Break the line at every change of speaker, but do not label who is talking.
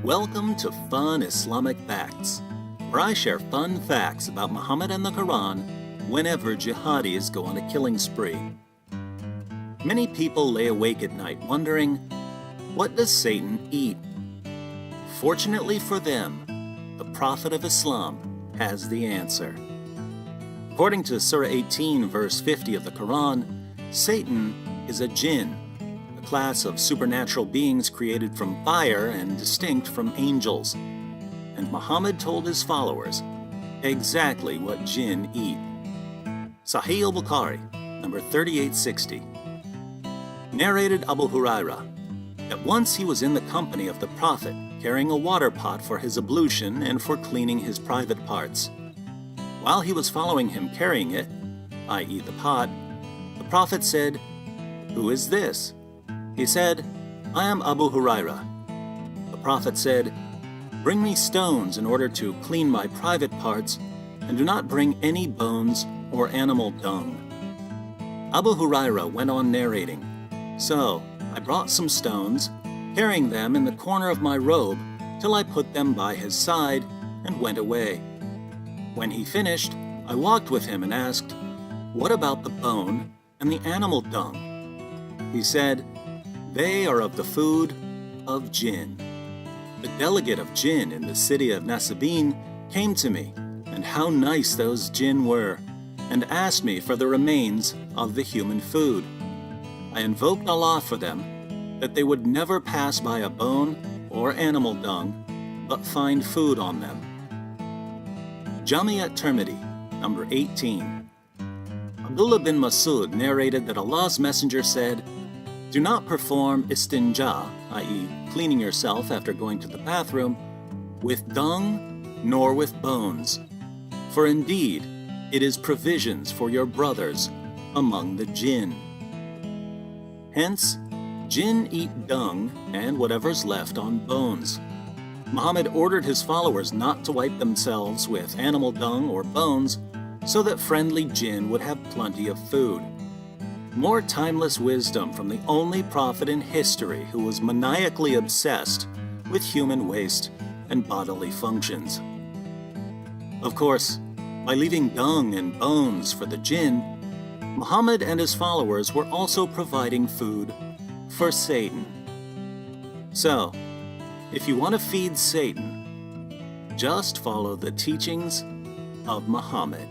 Welcome to Fun Islamic Facts, where I share fun facts about Muhammad and the Quran whenever jihadis go on a killing spree. Many people lay awake at night wondering, what does Satan eat? Fortunately for them, the Prophet of Islam has the answer. According to Surah 18, verse 50 of the Quran, Satan is a Jinn, a class of supernatural beings created from fire and distinct from angels. And Muhammad told his followers exactly what Jinn eat. Sahih al-Bukhari, number 3860. Narrated Abu Huraira, that once he was in the company of the Prophet, carrying a water pot for his ablution and for cleaning his private parts. While he was following him carrying it, i.e. the pot, the Prophet said, "Who is this?" He said, "I am Abu Huraira." The Prophet said, "Bring me stones in order to clean my private parts, and do not bring any bones or animal dung." Abu Huraira went on narrating, "So I brought some stones, carrying them in the corner of my robe till I put them by his side and went away. When he finished, I walked with him and asked, 'What about the bone and the animal dung?' He said, 'They are of the food of Jinn.' The delegate of Jinn in the city of Nasibin came to me, and how nice those Jinn were, and asked me for the remains of the human food. I invoked Allah for them, that they would never pass by a bone or animal dung, but find food on them." Jami at-Tirmidhi, number 18. Abdullah bin Mas'ud narrated that Allah's Messenger said, "Do not perform istinja, i.e. cleaning yourself after going to the bathroom, with dung nor with bones, for indeed it is provisions for your brothers among the Jinn." Hence, Jinn eat dung and whatever's left on bones. Muhammad ordered his followers not to wipe themselves with animal dung or bones so that friendly Jinn would have plenty of food. More timeless wisdom from the only prophet in history who was maniacally obsessed with human waste and bodily functions. Of course, by leaving dung and bones for the Jinn, Muhammad and his followers were also providing food for Satan. So, if you want to feed Satan, just follow the teachings of Muhammad.